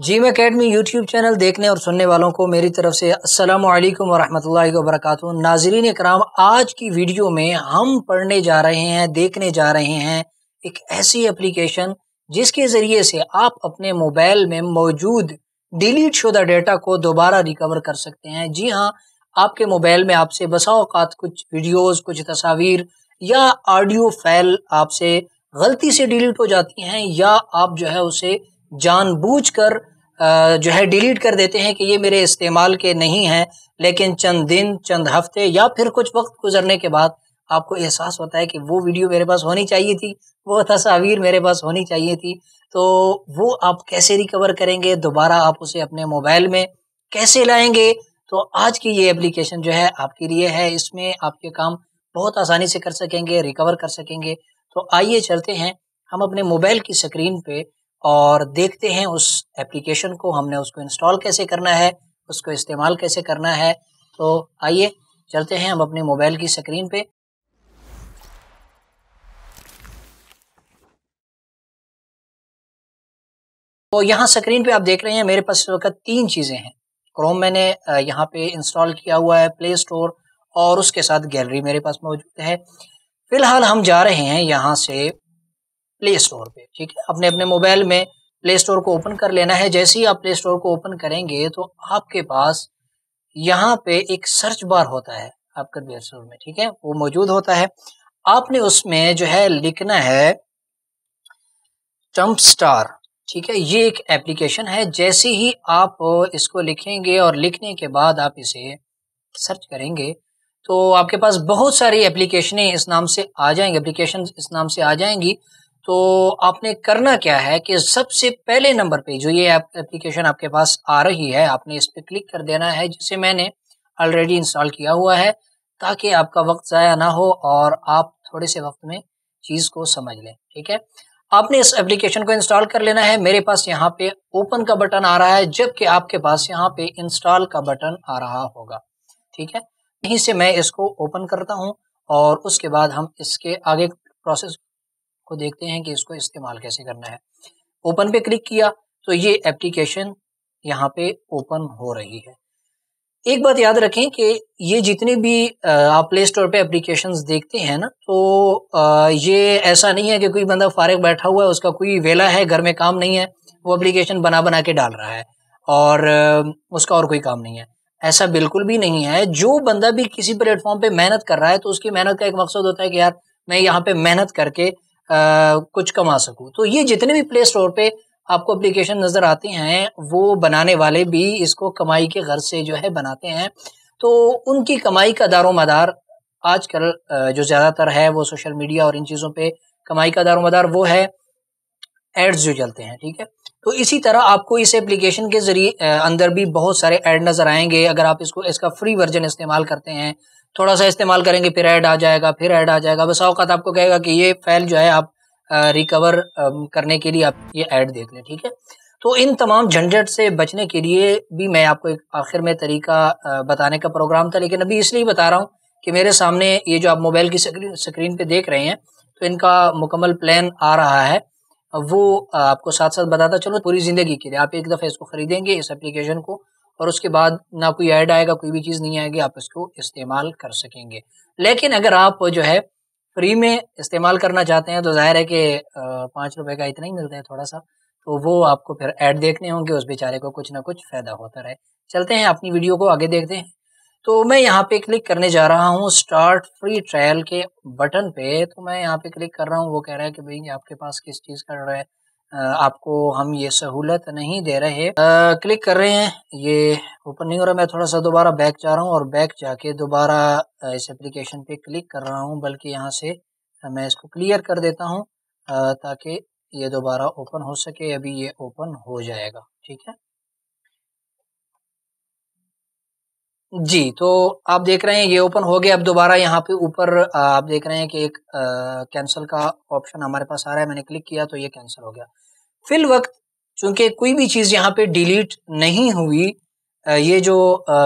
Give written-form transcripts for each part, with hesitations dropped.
Gym academy YouTube channel देखने और सुनने वालों को मेरी तरफ से अस्सलामु अलैकुम वरहमतुल्लाहि वबरकातुहू। नाजरीन इकराम, आज की वीडियो में हम पढ़ने जा रहे हैं, देखने जा रहे हैं एक ऐसी एप्लीकेशन जिसके ज़रिए से आप अपने मोबाइल में मौजूद डिलीट शुदा डेटा को दोबारा रिकवर कर सकते हैं। जी हाँ, आपके मोबाइल में आपसे बसा औकात कुछ वीडियोस, कुछ तस्वीर या ऑडियो फाइल आपसे गलती से डिलीट हो जाती हैं, या आप जो है उसे जानबूझकर जो है डिलीट कर देते हैं कि ये मेरे इस्तेमाल के नहीं हैं, लेकिन चंद दिन, चंद हफ्ते या फिर कुछ वक्त गुजरने के बाद आपको एहसास होता है कि वो वीडियो मेरे पास होनी चाहिए थी, वो तस्वीर मेरे पास होनी चाहिए थी। तो वो आप कैसे रिकवर करेंगे, दोबारा आप उसे अपने मोबाइल में कैसे लाएंगे? तो आज की ये एप्लीकेशन जो है आपके लिए है। इसमें आपके काम बहुत आसानी से कर सकेंगे, रिकवर कर सकेंगे। तो आइए चलते हैं हम अपने मोबाइल की स्क्रीन पे और देखते हैं उस एप्लीकेशन को, हमने उसको इंस्टॉल कैसे करना है, उसको इस्तेमाल कैसे करना है। तो आइए चलते हैं हम अपने मोबाइल की स्क्रीन पे। तो यहाँ स्क्रीन पे आप देख रहे हैं मेरे पास इस वक्त तीन चीज़ें हैं। क्रोम मैंने यहाँ पे इंस्टॉल किया हुआ है, प्ले स्टोर और उसके साथ गैलरी मेरे पास मौजूद है। फिलहाल हम जा रहे हैं यहाँ से प्ले स्टोर पे, ठीक है। अपने अपने मोबाइल में प्ले स्टोर को ओपन कर लेना है। जैसे ही आप प्ले स्टोर को ओपन करेंगे तो आपके पास यहाँ पे एक सर्च बार होता है आपके प्ले स्टोर में, ठीक है, वो मौजूद होता है। आपने उसमें जो है लिखना है जंपस्टार, ठीक है। ये एक एप्लीकेशन है। जैसे ही आप इसको लिखेंगे और लिखने के बाद आप इसे सर्च करेंगे तो आपके पास बहुत सारी एप्लीकेशनें इस नाम से आ जाएंगी, एप्लीकेशन इस नाम से आ जाएंगी। तो आपने करना क्या है कि सबसे पहले नंबर पे जो ये एप्लीकेशन आपके पास आ रही है, आपने इस पे क्लिक कर देना है, जिसे मैंने ऑलरेडी इंस्टॉल किया हुआ है, ताकि आपका वक्त ज़ाया ना हो और आप थोड़े से वक्त में चीज़ को समझ लें, ठीक है। आपने इस एप्लीकेशन को इंस्टॉल कर लेना है। मेरे पास यहाँ पे ओपन का बटन आ रहा है, जबकि आपके पास यहाँ पे इंस्टॉल का बटन आ रहा होगा, ठीक है। यहीं से मैं इसको ओपन करता हूँ और उसके बाद हम इसके आगे प्रोसेस को देखते हैं कि इसको इस्तेमाल कैसे करना है। ओपन पे क्लिक किया तो ये एप्लीकेशन यहाँ पे ओपन हो रही है। एक बात याद रखें कि ये जितने भी आप प्ले स्टोर पे एप्लीकेशंस देखते हैं ना, तो ये ऐसा नहीं है कि कोई बंदा फारिग बैठा हुआ है, उसका कोई वेला है, घर में काम नहीं है, वो एप्लीकेशन बना बना के डाल रहा है और उसका और कोई काम नहीं है। ऐसा बिल्कुल भी नहीं है। जो बंदा भी किसी प्लेटफॉर्म पे मेहनत कर रहा है तो उसकी मेहनत का एक मकसद होता है कि यार मैं यहाँ पे मेहनत करके कुछ कमा सकूँ। तो ये जितने भी प्ले स्टोर पे आपको एप्लीकेशन नज़र आते हैं, वो बनाने वाले भी इसको कमाई के गर्ज से जो है बनाते हैं। तो उनकी कमाई का दारोमदार आजकल जो ज़्यादातर है वो सोशल मीडिया और इन चीज़ों पे कमाई का दारोमदार वो है एड्स जो चलते हैं, ठीक है। तो इसी तरह आपको इस एप्लीकेशन के ज़रिए अंदर भी बहुत सारे ऐड नज़र आएंगे। अगर आप इसका फ्री वर्जन इस्तेमाल करते हैं, थोड़ा सा इस्तेमाल करेंगे, फिर ऐड आ जाएगा, फिर ऐड आ जाएगा। बस औक़ात आपको कहेगा कि ये फाइल जो है आप रिकवर करने के लिए आप ये ऐड देख लें, ठीक है। तो इन तमाम झंझट से बचने के लिए भी मैं आपको एक आखिर में तरीका बताने का प्रोग्राम था, लेकिन अभी इसलिए बता रहा हूँ कि मेरे सामने ये जो आप मोबाइल की स्क्रीन पे देख रहे हैं, तो इनका मुकम्मल प्लान आ रहा है। वो आपको साथ साथ बताता चलो, पूरी ज़िंदगी के लिए आप एक दफ़ा इसको ख़रीदेंगे इस एप्लीकेशन को, और उसके बाद ना कोई ऐड आएगा, कोई भी चीज़ नहीं आएगी, आप इसको इस्तेमाल कर सकेंगे। लेकिन अगर आप जो है फ्री में इस्तेमाल करना चाहते हैं तो ज़ाहिर है कि 5 रुपए का इतना ही मिलता है थोड़ा सा, तो वो आपको फिर ऐड देखने होंगे, उस बेचारे को कुछ ना कुछ फ़ायदा होता रहे। चलते हैं अपनी वीडियो को आगे देखते हैं। तो मैं यहाँ पे क्लिक करने जा रहा हूँ स्टार्ट फ्री ट्रायल के बटन पे। तो मैं यहाँ पे क्लिक कर रहा हूँ, वो कह रहा है कि भाई आपके पास किस चीज़ का जो है आपको हम ये सहूलत नहीं दे रहे। क्लिक कर रहे हैं, ये ओपन नहीं हो रहा। मैं थोड़ा सा दोबारा बैक जा रहा हूँ और बैक जाके दोबारा इस एप्लीकेशन पे क्लिक कर रहा हूँ, बल्कि यहाँ से मैं इसको क्लियर कर देता हूँ ताकि ये दोबारा ओपन हो सके। अभी ये ओपन हो जाएगा, ठीक है जी। तो आप देख रहे हैं ये ओपन हो गया। अब दोबारा यहाँ पे ऊपर आप देख रहे हैं कि एक कैंसिल का ऑप्शन हमारे पास आ रहा है। मैंने क्लिक किया तो ये कैंसिल हो गया। फिल वक्त चूंकि कोई भी चीज़ यहाँ पे डिलीट नहीं हुई, ये जो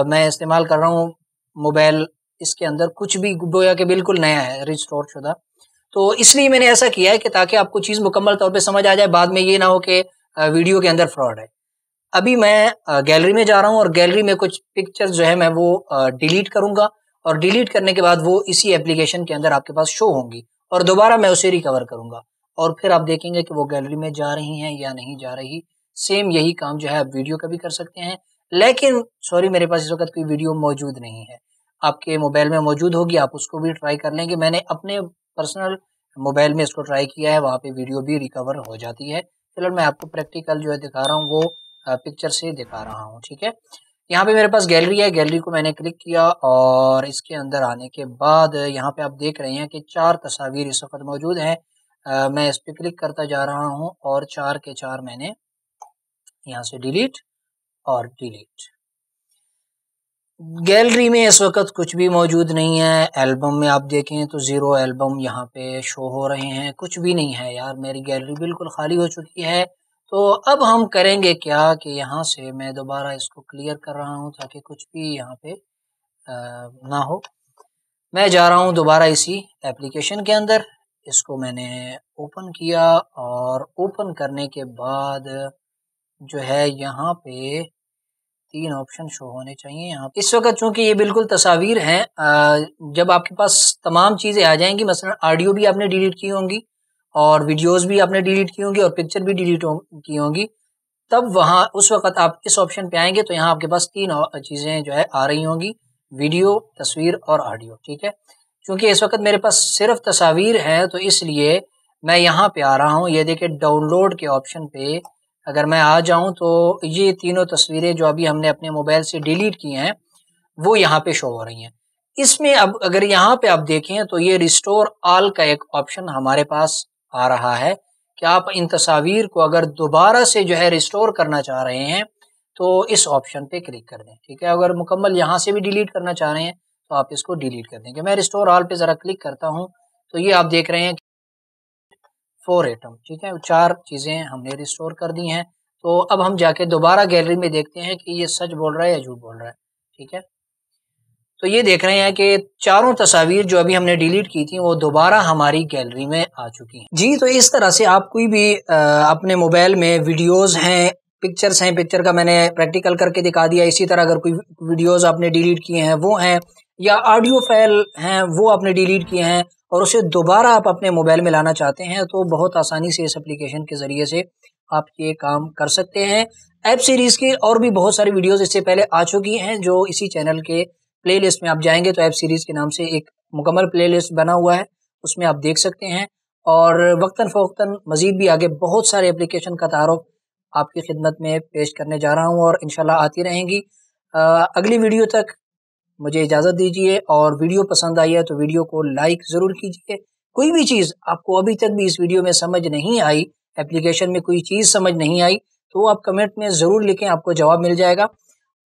मैं इस्तेमाल कर रहा हूँ मोबाइल, इसके अंदर कुछ भी गोया कि बिल्कुल नया है, रिस्टोर शुदा। तो इसलिए मैंने ऐसा किया है कि ताकि आपको चीज़ मुकम्मल तौर पे समझ आ जाए, बाद में ये ना हो कि वीडियो के अंदर फ्रॉड है। अभी मैं गैलरी में जा रहा हूँ और गैलरी में कुछ पिक्चर्स जो है मैं वो डिलीट करूंगा और डिलीट करने के बाद वो इसी एप्लीकेशन के अंदर आपके पास शो होंगी और दोबारा मैं उसे रिकवर करूंगा और फिर आप देखेंगे कि वो गैलरी में जा रही हैं या नहीं जा रही। सेम यही काम जो है आप वीडियो का भी कर सकते हैं, लेकिन सॉरी मेरे पास इस वक्त कोई वीडियो मौजूद नहीं है। आपके मोबाइल में मौजूद होगी, आप उसको भी ट्राई कर लेंगे। मैंने अपने पर्सनल मोबाइल में इसको ट्राई किया है, वहाँ पे वीडियो भी रिकवर हो जाती है। फिलहाल मैं आपको प्रैक्टिकल जो है दिखा रहा हूँ, वो पिक्चर से दिखा रहा हूँ, ठीक है। यहाँ पे मेरे पास गैलरी है, गैलरी को मैंने क्लिक किया और इसके अंदर आने के बाद यहाँ पे आप देख रहे हैं कि 4 तस्वीर इस वक्त मौजूद हैं। मैं इस पे क्लिक करता जा रहा हूँ और 4 के 4 मैंने यहाँ से डिलीट और डिलीट। गैलरी में इस वक्त कुछ भी मौजूद नहीं है। एल्बम में आप देखें तो 0 एल्बम यहाँ पे शो हो रहे हैं, कुछ भी नहीं है यार, मेरी गैलरी बिल्कुल खाली हो चुकी है। तो अब हम करेंगे क्या कि यहाँ से मैं दोबारा इसको क्लियर कर रहा हूँ ताकि कुछ भी यहाँ पे ना हो। मैं जा रहा हूँ दोबारा इसी एप्लीकेशन के अंदर, इसको मैंने ओपन किया और ओपन करने के बाद जो है यहाँ पे 3 ऑप्शन शो होने चाहिए। यहाँ इस वक्त चूंकि ये बिल्कुल तस्वीर हैं, जब आपके पास तमाम चीज़ें आ जाएंगी, मसलन ऑडियो भी आपने डिलीट की होंगी और वीडियोस भी आपने डिलीट की होंगी और पिक्चर भी डिलीट की होंगी, तब वहाँ उस वक्त आप इस ऑप्शन पे आएंगे तो यहाँ आपके पास 3 चीज़ें जो है आ रही होंगी, वीडियो, तस्वीर और ऑडियो, ठीक है। क्योंकि इस वक्त मेरे पास सिर्फ तस्वीर है तो इसलिए मैं यहाँ पे आ रहा हूँ। ये देखिए डाउनलोड के ऑप्शन पे अगर मैं आ जाऊं तो ये तीनों तस्वीरें जो अभी हमने अपने मोबाइल से डिलीट की हैं वो यहाँ पे शो हो रही हैं। इसमें अब अगर यहाँ पे आप देखें तो ये रिस्टोर ऑल का एक ऑप्शन हमारे पास आ रहा है कि आप इन तस्वीर को अगर दोबारा से जो है रिस्टोर करना चाह रहे हैं तो इस ऑप्शन पे क्लिक कर दें, ठीक है। अगर मुकम्मल यहाँ से भी डिलीट करना चाह रहे हैं तो आप इसको डिलीट कर देंगे। मैं रिस्टोर ऑल पे ज़रा क्लिक करता हूँ तो ये आप देख रहे हैं 4 आइटम, ठीक है, 4 चीज़ें हमने रिस्टोर कर दी हैं। तो अब हम जाके दोबारा गैलरी में देखते हैं कि ये सच बोल रहा है या झूठ बोल रहा है, ठीक है। तो ये देख रहे हैं कि चारों तस्वीर जो अभी हमने डिलीट की थी वो दोबारा हमारी गैलरी में आ चुकी हैं। जी, तो इस तरह से आप कोई भी अपने मोबाइल में वीडियोस हैं, पिक्चर्स हैं, पिक्चर का मैंने प्रैक्टिकल करके दिखा दिया। इसी तरह अगर कोई वीडियोस आपने डिलीट किए हैं वो हैं, या ऑडियो फाइल हैं वो आपने डिलीट किए हैं और उसे दोबारा आप अपने मोबाइल में लाना चाहते हैं तो बहुत आसानी से इस एप्लीकेशन के ज़रिए से आप ये काम कर सकते हैं। ऐप सीरीज़ की और भी बहुत सारी वीडियोस इससे पहले आ चुकी हैं जो इसी चैनल के प्लेलिस्ट में आप जाएंगे तो ऐप सीरीज़ के नाम से एक मुकम्मल प्लेलिस्ट बना हुआ है, उसमें आप देख सकते हैं। और वक्तन फ़वक्तन मज़ीद भी आगे बहुत सारे एप्लीकेशन का तारुफ आपकी खिदमत में पेश करने जा रहा हूँ और इंशाल्लाह आती रहेंगी। अगली वीडियो तक मुझे इजाज़त दीजिए और वीडियो पसंद आई है तो वीडियो को लाइक ज़रूर कीजिए। कोई भी चीज़ आपको अभी तक भी इस वीडियो में समझ नहीं आई, एप्लीकेशन में कोई चीज़ समझ नहीं आई, तो आप कमेंट में ज़रूर लिखें, आपको जवाब मिल जाएगा।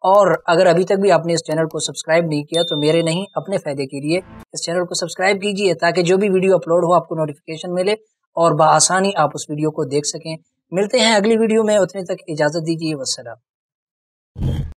और अगर अभी तक भी आपने इस चैनल को सब्सक्राइब नहीं किया तो मेरे नहीं अपने फ़ायदे के लिए इस चैनल को सब्सक्राइब कीजिए ताकि जो भी वीडियो अपलोड हो आपको नोटिफिकेशन मिले और बआसानी आप उस वीडियो को देख सकें। मिलते हैं अगली वीडियो में, उतने तक इजाज़त दीजिए। वस्सलाम।